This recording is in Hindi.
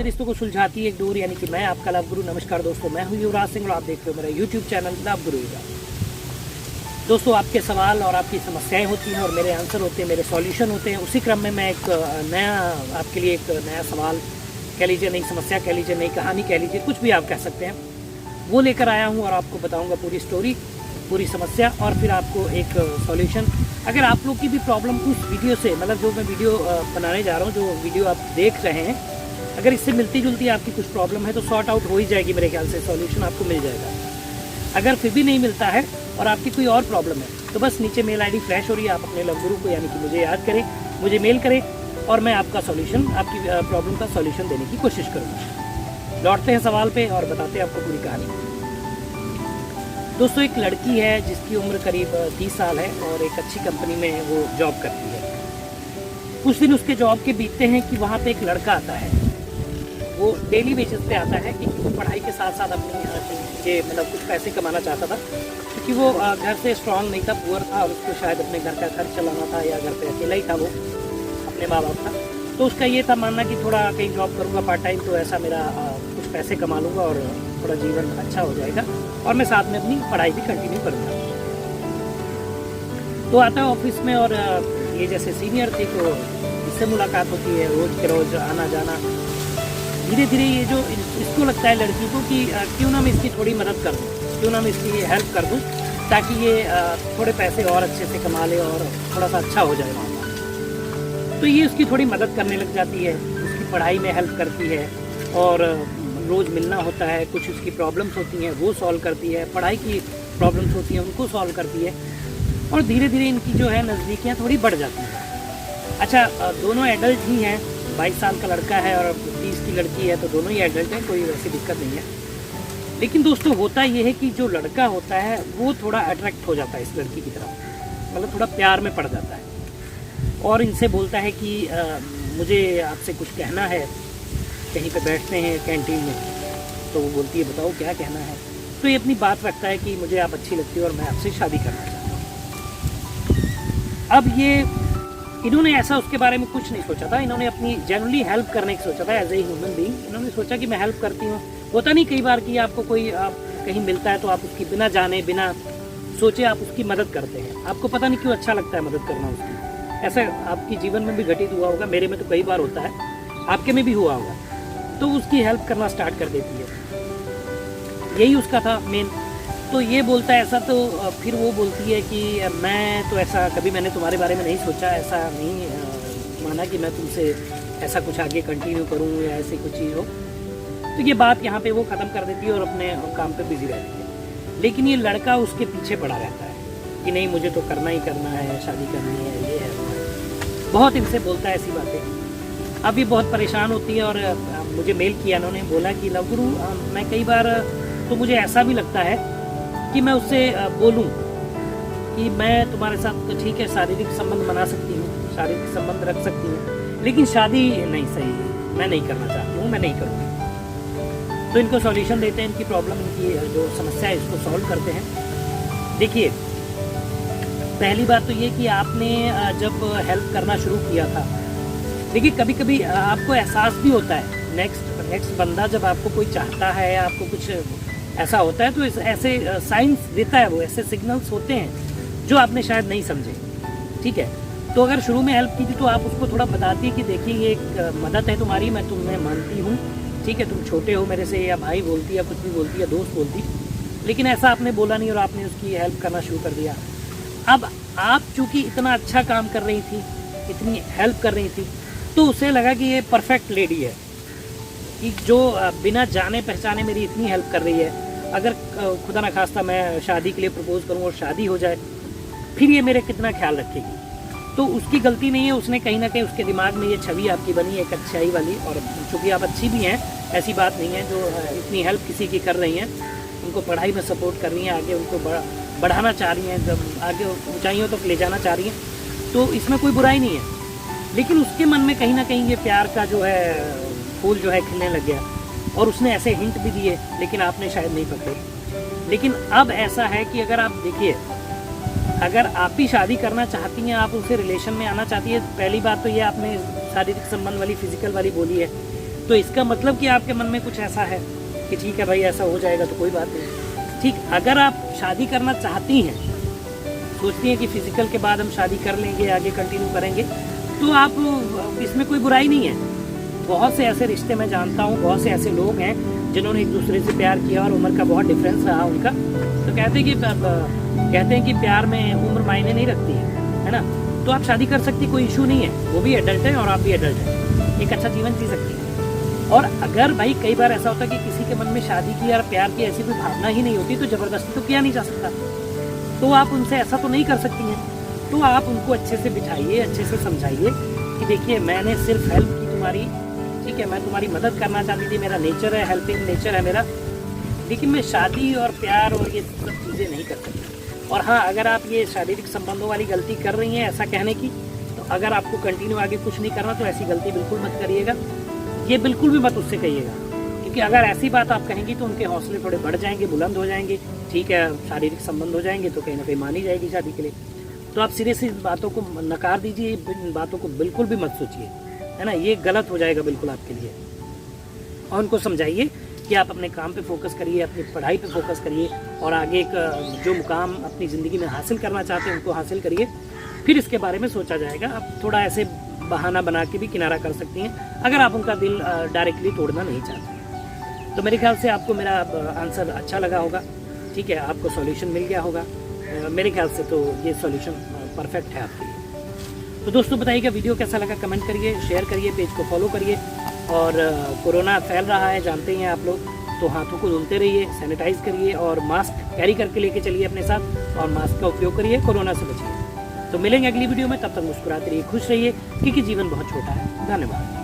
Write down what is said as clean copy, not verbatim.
के रिश्तों को सुलझाती है एक डोर, यानी कि मैं आपका लव गुरु। नमस्कार दोस्तों, मैं हूं युवराज सिंह और आप देख रहे हो मेरा यूट्यूब चैनल लव गुरु युवराज। दोस्तों, आपके सवाल और आपकी समस्याएं होती हैं और मेरे आंसर होते हैं, मेरे सॉल्यूशन होते हैं। उसी क्रम में मैं एक नया आपके लिए एक नया सवाल कह लीजिए, नई समस्या कह लीजिए, नई कहानी कह लीजिए, कुछ भी आप कह सकते हैं, वो लेकर आया हूँ और आपको बताऊँगा पूरी स्टोरी, पूरी समस्या और फिर आपको एक सॉल्यूशन। अगर आप लोग की भी प्रॉब्लम उस वीडियो से, मतलब जो मैं वीडियो बनाने जा रहा हूँ, जो वीडियो आप देख रहे हैं, अगर इससे मिलती जुलती आपकी कुछ प्रॉब्लम है तो सॉर्ट आउट हो ही जाएगी, मेरे ख्याल से सॉल्यूशन आपको मिल जाएगा। अगर फिर भी नहीं मिलता है और आपकी कोई और प्रॉब्लम है तो बस नीचे मेल आईडी फ्लैश हो रही है, आप अपने लव गुरु को यानी कि मुझे याद करें, मुझे मेल करें और मैं आपका सॉल्यूशन, आपकी प्रॉब्लम का सॉल्यूशन देने की कोशिश करूँगा। लौटते हैं सवाल पे और बताते हैं आपको पूरी कहानी। दोस्तों, एक लड़की है जिसकी उम्र करीब 30 साल है और एक अच्छी कंपनी में वो जॉब करती है। कुछ दिन उसके जॉब के बीतते हैं कि वहाँ पे एक लड़का आता है। वो डेली बेसिस पे आता है कि वो पढ़ाई के साथ साथ अपनी चीज़ें, मतलब कुछ पैसे कमाना चाहता था, क्योंकि वो घर से स्ट्रांग नहीं था, पुअर था और उसको शायद अपने घर का खर्च चलाना था या घर पे अकेला ही था वो, अपने माँ बाप था। तो उसका ये था मानना कि थोड़ा कहीं जॉब करूँगा पार्ट टाइम तो ऐसा मेरा कुछ पैसे कमा लूँगा और थोड़ा जीवन अच्छा हो जाएगा और मैं साथ में अपनी पढ़ाई भी कंटिन्यू करूँगा। तो आता है ऑफिस में और ये जैसे सीनियर थी तो इससे मुलाकात होती है, रोज़ के रोज़ आना जाना। धीरे धीरे ये जो इसको लगता है लड़की को कि क्यों ना मैं इसकी थोड़ी मदद कर दूँ, क्यों ना मैं इसकी हेल्प कर दूँ ताकि ये थोड़े पैसे और अच्छे से कमा ले और थोड़ा सा अच्छा हो जाए वहाँ। तो ये उसकी थोड़ी मदद करने लग जाती है, उसकी पढ़ाई में हेल्प करती है और रोज़ मिलना होता है। कुछ उसकी प्रॉब्लम्स होती हैं वो सॉल्व करती है, पढ़ाई की प्रॉब्लम्स होती हैं उनको सॉल्व करती है और धीरे धीरे इनकी जो है नज़दीकियाँ थोड़ी बढ़ जाती हैं। अच्छा, दोनों एडल्ट ही हैं, 22 साल का लड़का है और 30 की लड़की है, तो दोनों ही एडल्ट हैं, कोई वैसी दिक्कत नहीं है। लेकिन दोस्तों, होता ये है कि जो लड़का होता है वो थोड़ा अट्रैक्ट हो जाता है इस लड़की की तरफ, मतलब थोड़ा प्यार में पड़ जाता है और इनसे बोलता है कि मुझे आपसे कुछ कहना है। कहीं पे बैठते हैं कैंटीन में तो वो बोलती है बताओ क्या कहना है। तो ये अपनी बात रखता है कि मुझे आप अच्छी लगती हो और मैं आपसे शादी करना चाहता हूँ। अब ये इन्होंने ऐसा उसके बारे में कुछ नहीं सोचा था, इन्होंने अपनी जेन्युइनली हेल्प करने की सोचा था एज ए ह्यूमन बीइंग। इन्होंने सोचा कि मैं हेल्प करती हूँ। होता नहीं कई बार कि आपको कोई कहीं मिलता है तो आप उसकी बिना जाने बिना सोचे आप उसकी मदद करते हैं, आपको पता नहीं क्यों अच्छा लगता है मदद करना उसकी। ऐसा आपके जीवन में भी घटित हुआ होगा, मेरे में तो कई बार होता है, आपके में भी हुआ होगा। तो उसकी हेल्प करना स्टार्ट कर देती है, यही उसका था मेन। तो ये बोलता है ऐसा, तो फिर वो बोलती है कि मैं तो ऐसा कभी मैंने तुम्हारे बारे में नहीं सोचा, ऐसा नहीं माना कि मैं तुमसे ऐसा कुछ आगे कंटिन्यू करूं या ऐसी कुछ चीज़ हो। तो ये बात यहाँ पे वो ख़त्म कर देती है और अपने काम पे बिजी रहती है। लेकिन ये लड़का उसके पीछे पड़ा रहता है कि नहीं मुझे तो करना ही करना है, शादी करनी है, ये है वो है, बहुत इनसे बोलता है ऐसी बातें। अब ये बहुत परेशान होती है और मुझे मेल किया, उन्होंने बोला कि लव गुरु मैं कई बार तो मुझे ऐसा भी लगता है कि मैं उससे बोलूं कि मैं तुम्हारे साथ तो ठीक है शारीरिक संबंध बना सकती हूँ, शारीरिक संबंध रख सकती हूँ, लेकिन शादी नहीं सही, मैं नहीं करना चाहती हूँ, मैं नहीं करूँगी। तो इनको सॉल्यूशन देते हैं, इनकी प्रॉब्लम, इनकी जो समस्या है इसको सॉल्व करते हैं। देखिए, पहली बात तो ये कि आपने जब हेल्प करना शुरू किया था, देखिए कभी कभी आपको एहसास भी होता है, नेक्स्ट बंदा जब आपको कोई चाहता है, आपको कुछ ऐसा होता है तो ऐसे साइंस देता है, वो ऐसे सिग्नल्स होते हैं जो आपने शायद नहीं समझे। ठीक है, तो अगर शुरू में हेल्प की थी तो आप उसको थोड़ा बताती है कि देखिए ये एक मदद है तुम्हारी, मैं तुम्हें मानती हूँ, ठीक है, तुम छोटे हो मेरे से, या भाई बोलती या कुछ भी बोलती या दोस्त बोलती, लेकिन ऐसा आपने बोला नहीं और आपने उसकी हेल्प करना शुरू कर दिया। अब आप चूँकि इतना अच्छा काम कर रही थी, इतनी हेल्प कर रही थी, तो उसे लगा कि ये परफेक्ट लेडी है कि जो बिना जाने पहचाने मेरी इतनी हेल्प कर रही है। अगर खुदा ना खास्ता मैं शादी के लिए प्रपोज करूं और शादी हो जाए, फिर ये मेरे कितना ख्याल रखेगी। तो उसकी गलती नहीं है, उसने कहीं ना कहीं उसके दिमाग में ये छवि आपकी बनी है एक अच्छाई वाली। और चूँकि आप अच्छी भी हैं, ऐसी बात नहीं है, जो इतनी हेल्प किसी की कर रही हैं, उनको पढ़ाई में सपोर्ट कर रही हैं, आगे उनको बढ़ाना चाह रही हैं, जब आगे ऊँचाइयों तक ले जाना चाह रही हैं, तो इसमें कोई बुराई नहीं है। लेकिन उसके मन में कहीं ना कहीं ये प्यार का जो है फूल जो है खिलने लग गया और उसने ऐसे हिंट भी दिए, लेकिन आपने शायद नहीं पकड़े। लेकिन अब ऐसा है कि अगर आप देखिए, अगर आप भी शादी करना चाहती हैं, आप उनसे रिलेशन में आना चाहती है, पहली बात तो ये आपने शारीरिक संबंध वाली, फिजिकल वाली बोली है, तो इसका मतलब कि आपके मन में कुछ ऐसा है कि ठीक है भाई ऐसा हो जाएगा तो कोई बात नहीं। ठीक, अगर आप शादी करना चाहती हैं, सोचती हैं कि फिजिकल के बाद हम शादी कर लेंगे, आगे कंटिन्यू करेंगे, तो आप, इसमें कोई बुराई नहीं है। बहुत से ऐसे रिश्ते मैं जानता हूँ, बहुत से ऐसे लोग हैं जिन्होंने एक दूसरे से प्यार किया और उम्र का बहुत डिफरेंस रहा उनका, तो कहते हैं कि प्यार में उम्र मायने नहीं रखती है ना। तो आप शादी कर सकती, कोई इशू नहीं है, वो भी एडल्ट है और आप भी एडल्ट है, एक अच्छा जीवन जी सकती है। और अगर भाई कई बार ऐसा होता है कि किसी के मन में शादी की और प्यार की ऐसी कोई भावना ही नहीं होती, तो जबरदस्ती तो किया नहीं जा सकता, तो आप उनसे ऐसा तो नहीं कर सकती हैं। तो आप उनको अच्छे से बिठाइए, अच्छे से समझाइए कि देखिए मैंने सिर्फ हेल्प की तुम्हारी, ठीक है, मैं तुम्हारी मदद करना चाहती थी, मेरा नेचर है, हेल्पिंग नेचर है मेरा, लेकिन मैं शादी और प्यार और ये सब चीज़ें नहीं कर सकती। और हाँ, अगर आप ये शारीरिक संबंधों वाली गलती कर रही हैं ऐसा कहने की, तो अगर आपको कंटिन्यू आगे कुछ नहीं करना तो ऐसी गलती बिल्कुल मत करिएगा, ये बिल्कुल भी मत उससे कहिएगा, क्योंकि अगर ऐसी बात आप कहेंगी तो उनके हौसले थोड़े बढ़ जाएंगे, बुलंद हो जाएंगे, ठीक है, शारीरिक संबंध हो जाएंगे तो कहीं ना कहीं मानी जाएगी शादी के लिए। तो आप सिरे से इस बातों को नकार दीजिए, इन बातों को बिल्कुल भी मत सोचिए, है ना, ये गलत हो जाएगा बिल्कुल आपके लिए। और उनको समझाइए कि आप अपने काम पे फोकस करिए, अपनी पढ़ाई पे फोकस करिए और आगे एक जो मुकाम अपनी ज़िंदगी में हासिल करना चाहते हैं उनको हासिल करिए, फिर इसके बारे में सोचा जाएगा। आप थोड़ा ऐसे बहाना बना के भी किनारा कर सकती हैं अगर आप उनका दिल डायरेक्टली तोड़ना नहीं चाहते। तो मेरे ख्याल से आपको मेरा आंसर अच्छा लगा होगा, ठीक है, आपको सॉल्यूशन मिल गया होगा मेरे ख्याल से, तो ये सॉल्यूशन परफेक्ट है आपके लिए। तो दोस्तों बताइएगा वीडियो कैसा लगा, कमेंट करिए, शेयर करिए, पेज को फॉलो करिए। और कोरोना फैल रहा है जानते हैं आप लोग, तो हाथों को धुलते रहिए, सैनिटाइज करिए और मास्क कैरी करके लेके चलिए अपने साथ और मास्क का उपयोग करिए, कोरोना से बचिए। तो मिलेंगे अगली वीडियो में, तब तक मुस्कुराते रहिए, खुश रहिए, क्योंकि जीवन बहुत छोटा है। धन्यवाद।